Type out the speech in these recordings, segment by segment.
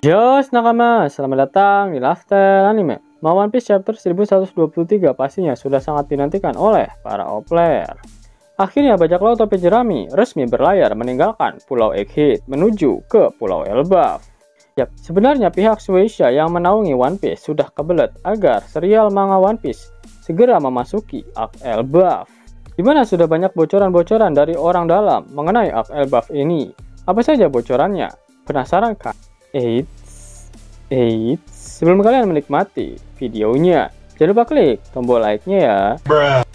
Yos nakama, selamat datang di Lifestyle Anime. One Piece chapter 1123 pastinya sudah sangat dinantikan oleh para player. Akhirnya bajak laut topi jerami resmi berlayar meninggalkan Pulau Egghead menuju ke Pulau Elbaf. Yap, sebenarnya pihak Shueisha yang menaungi One Piece sudah kebelet agar serial manga One Piece segera memasuki Arc Elbaf, di mana sudah banyak bocoran-bocoran dari orang dalam mengenai Arc Elbaf ini. Apa saja bocorannya? Penasaran kan? Sebelum kalian menikmati videonya, jangan lupa klik tombol like-nya ya.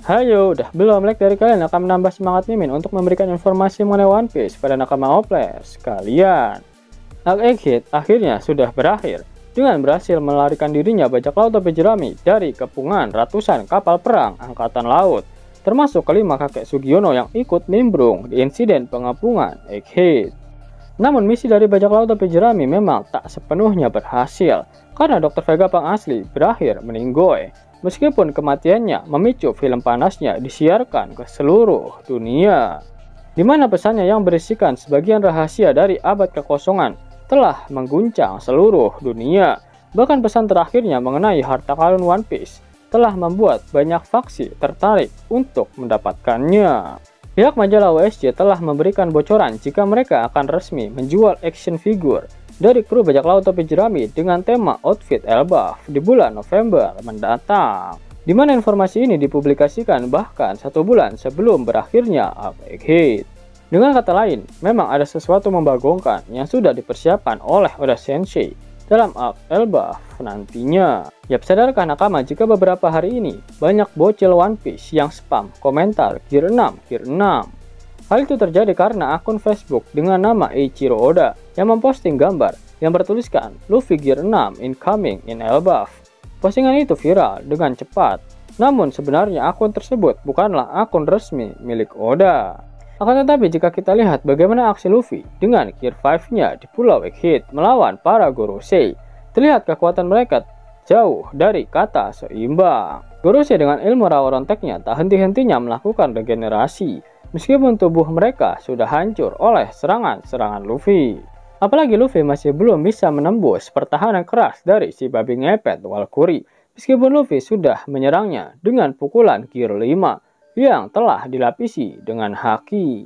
Hayo, udah belum like dari kalian akan menambah semangat Mimin untuk memberikan informasi mengenai One Piece pada nakama players sekalian. Arc Egghead akhirnya sudah berakhir dengan berhasil melarikan dirinya bajak laut topi jerami dari kepungan ratusan kapal perang angkatan laut, termasuk kelima kakek Sugiono yang ikut nimbrung di insiden pengepungan Egghead. Namun misi dari bajak laut topi jerami memang tak sepenuhnya berhasil karena Dr. Vegapunk asli berakhir meninggoy, meskipun kematiannya memicu film panasnya disiarkan ke seluruh dunia, di mana pesannya yang berisikan sebagian rahasia dari abad kekosongan telah mengguncang seluruh dunia. Bahkan pesan terakhirnya mengenai harta karun One Piece telah membuat banyak faksi tertarik untuk mendapatkannya. Pihak majalah OSJ telah memberikan bocoran jika mereka akan resmi menjual action figure dari kru bajak laut topi jerami dengan tema outfit Elbaf di bulan November mendatang, di mana informasi ini dipublikasikan bahkan 1 bulan sebelum berakhirnya Arc Egghead. Dengan kata lain, memang ada sesuatu membagongkan yang sudah dipersiapkan oleh Oda Sensei dalam Arc Elbaf nantinya. Yap, sadarkah nakama jika beberapa hari ini banyak bocil One Piece yang spam komentar Gear 6, Gear 6. Hal itu terjadi karena akun Facebook dengan nama Eiichiro Oda yang memposting gambar yang bertuliskan Luffy Gear 6 incoming in Elbaf. Postingan itu viral dengan cepat, namun sebenarnya akun tersebut bukanlah akun resmi milik Oda. Akan tetapi jika kita lihat bagaimana aksi Luffy dengan Gear 5-nya di Pulau Egghead melawan para Gorosei, terlihat kekuatan mereka jauh dari kata seimbang. Gorosei dengan ilmu rawa ronteknya tak henti-hentinya melakukan regenerasi, meskipun tubuh mereka sudah hancur oleh serangan-serangan Luffy. Apalagi Luffy masih belum bisa menembus pertahanan keras dari si babi ngepet Walkuri, meskipun Luffy sudah menyerangnya dengan pukulan Gear 5 yang telah dilapisi dengan haki.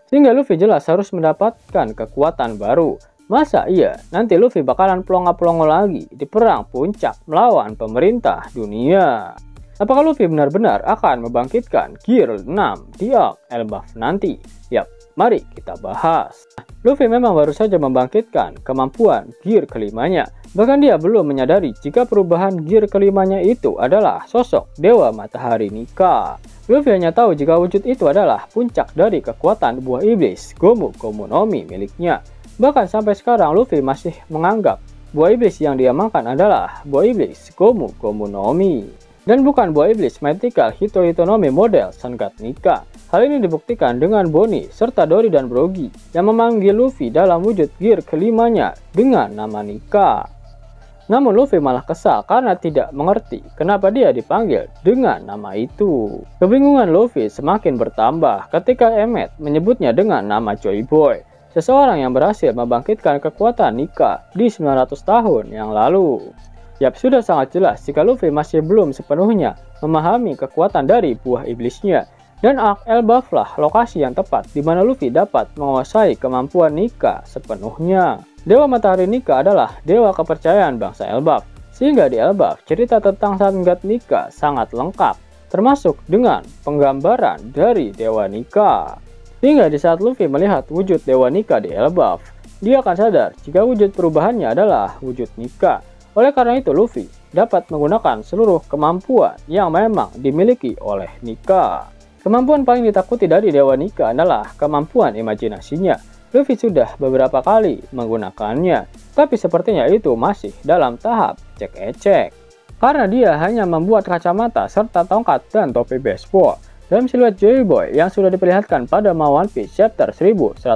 Sehingga Luffy jelas harus mendapatkan kekuatan baru. Masa iya nanti Luffy bakalan pelongo-pelongo lagi di perang puncak melawan pemerintah dunia? Apakah Luffy benar-benar akan membangkitkan Gear 6 di Arc Elbaf nanti? Yap, mari kita bahas. Luffy memang baru saja membangkitkan kemampuan Gear kelimanya. Bahkan dia belum menyadari jika perubahan Gear kelimanya itu adalah sosok Dewa Matahari Nika. Luffy hanya tahu jika wujud itu adalah puncak dari kekuatan buah iblis Gomu Gomu no Mi miliknya. Bahkan sampai sekarang Luffy masih menganggap buah iblis yang dia makan adalah buah iblis Gomu Gomu no Mi, dan bukan buah iblis Mythical Hito Hito no Mi model Sun God Nika. Hal ini dibuktikan dengan Bonnie serta Dory dan Brogy yang memanggil Luffy dalam wujud Gear kelimanya dengan nama Nika. Namun Luffy malah kesal karena tidak mengerti kenapa dia dipanggil dengan nama itu. Kebingungan Luffy semakin bertambah ketika Emmet menyebutnya dengan nama Joy Boy, seseorang yang berhasil membangkitkan kekuatan Nika di 900 tahun yang lalu. Yap, sudah sangat jelas jika Luffy masih belum sepenuhnya memahami kekuatan dari buah iblisnya, dan Arc Elbaf lah lokasi yang tepat di mana Luffy dapat menguasai kemampuan Nika sepenuhnya. Dewa Matahari Nika adalah dewa kepercayaan bangsa Elbaf, sehingga di Elbaf cerita tentang Sun God Nika sangat lengkap, termasuk dengan penggambaran dari Dewa Nika. Hingga di saat Luffy melihat wujud Dewa Nika di Elbaf, dia akan sadar jika wujud perubahannya adalah wujud Nika. Oleh karena itu Luffy dapat menggunakan seluruh kemampuan yang memang dimiliki oleh Nika. Kemampuan paling ditakuti dari Dewa Nika adalah kemampuan imajinasinya. Luffy sudah beberapa kali menggunakannya, tapi sepertinya itu masih dalam tahap cek-ecek, karena dia hanya membuat kacamata serta tongkat dan topi baseball dalam siluet Joy Boy yang sudah diperlihatkan pada One Piece chapter 1122.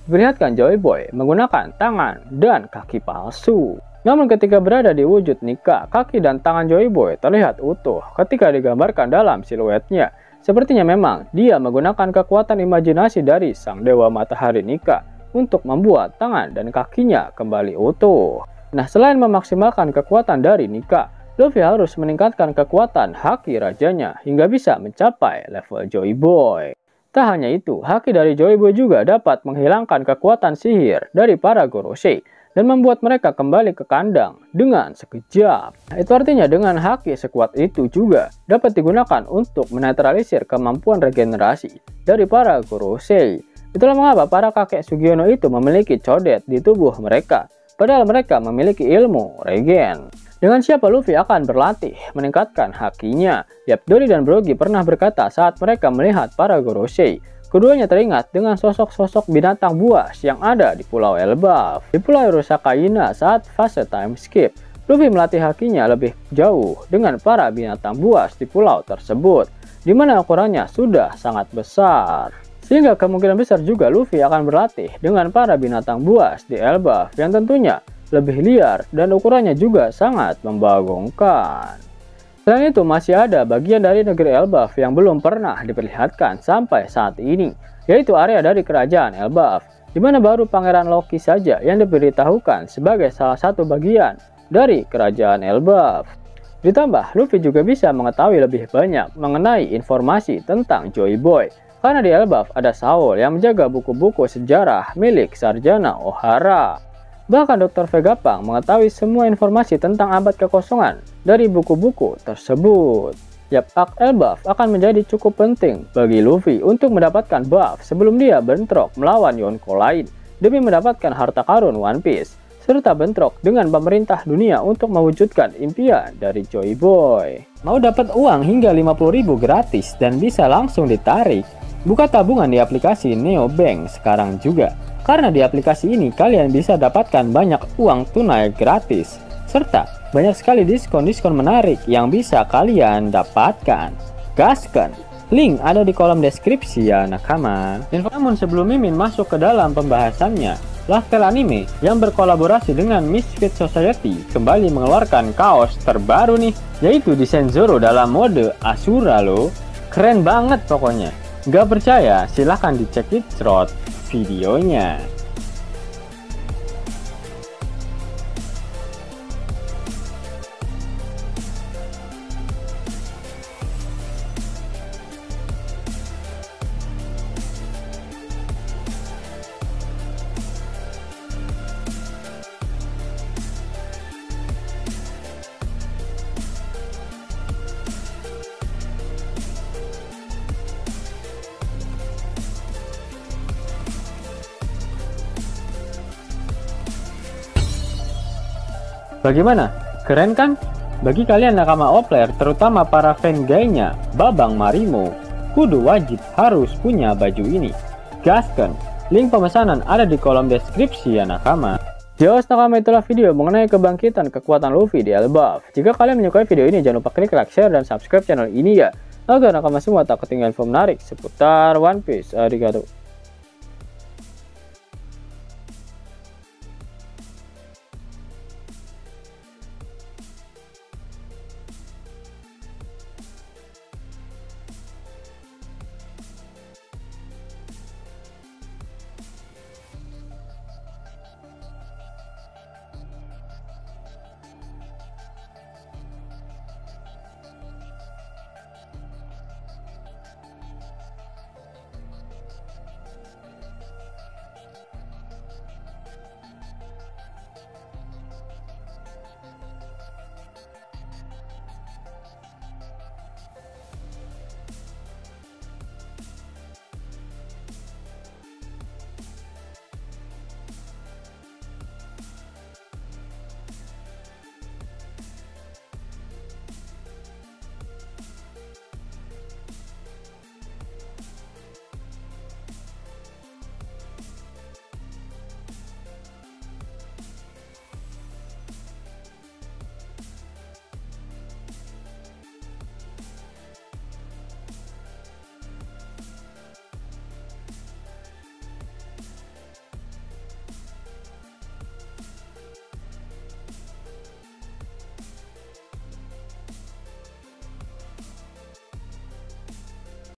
Diperlihatkan Joy Boy menggunakan tangan dan kaki palsu. Namun ketika berada di wujud Nika, kaki dan tangan Joy Boy terlihat utuh ketika digambarkan dalam siluetnya. Sepertinya memang dia menggunakan kekuatan imajinasi dari sang Dewa Matahari Nika untuk membuat tangan dan kakinya kembali utuh. Nah, selain memaksimalkan kekuatan dari Nika, Luffy harus meningkatkan kekuatan haki rajanya hingga bisa mencapai level Joy Boy. Tak hanya itu, haki dari Joy Boy juga dapat menghilangkan kekuatan sihir dari para Gorosei dan membuat mereka kembali ke kandang dengan sekejap. Itu artinya dengan haki sekuat itu juga dapat digunakan untuk menetralisir kemampuan regenerasi dari para Gorosei. Itulah mengapa para kakek Sugiono itu memiliki codet di tubuh mereka, padahal mereka memiliki ilmu regen. Dengan siapa Luffy akan berlatih meningkatkan hakinya? Yap, Dory dan Brogy pernah berkata saat mereka melihat para Gorosei. Keduanya teringat dengan sosok-sosok binatang buas yang ada di Pulau Elbaf. Di Pulau Arusakaina saat fase time skip, Luffy melatih hakinya lebih jauh dengan para binatang buas di pulau tersebut, di mana ukurannya sudah sangat besar. Sehingga kemungkinan besar juga Luffy akan berlatih dengan para binatang buas di Elbaf yang tentunya lebih liar dan ukurannya juga sangat membagongkan. Selain itu masih ada bagian dari negeri Elbaf yang belum pernah diperlihatkan sampai saat ini, yaitu area dari kerajaan Elbaf, di mana baru Pangeran Loki saja yang diberitahukan sebagai salah satu bagian dari kerajaan Elbaf. Ditambah, Luffy juga bisa mengetahui lebih banyak mengenai informasi tentang Joy Boy, karena di Elbaf ada Saul yang menjaga buku-buku sejarah milik Sarjana Ohara. Bahkan Dr. Vegapunk mengetahui semua informasi tentang abad kekosongan dari buku-buku tersebut. Yap, Arc Elbaf akan menjadi cukup penting bagi Luffy untuk mendapatkan buff sebelum dia bentrok melawan Yonko lain demi mendapatkan harta karun One Piece, serta bentrok dengan pemerintah dunia untuk mewujudkan impian dari Joy Boy. Mau dapat uang hingga 50.000 gratis dan bisa langsung ditarik? Buka tabungan di aplikasi Neobank sekarang juga. Karena di aplikasi ini kalian bisa dapatkan banyak uang tunai gratis, serta banyak sekali diskon-diskon menarik yang bisa kalian dapatkan. Gaskan! Link ada di kolom deskripsi ya nakama. Namun sebelum Mimin masuk ke dalam pembahasannya, Lifestyle Anime yang berkolaborasi dengan Misfit Society kembali mengeluarkan kaos terbaru nih, yaitu desain Zoro dalam mode Asura loh. Keren banget pokoknya. Gak percaya? Silahkan dicek di thread videonya. Bagaimana? Keren kan? Bagi kalian nakama Opler, terutama para fan gaynya Babang Marimo, kudu wajib harus punya baju ini. Gaskan! Link pemesanan ada di kolom deskripsi ya nakama. Jelas nakama, itulah video mengenai kebangkitan kekuatan Luffy di Elbaf. Jika kalian menyukai video ini, jangan lupa klik like, share, dan subscribe channel ini ya, agar nakama semua tak ketinggalan info menarik seputar One Piece. Arigato.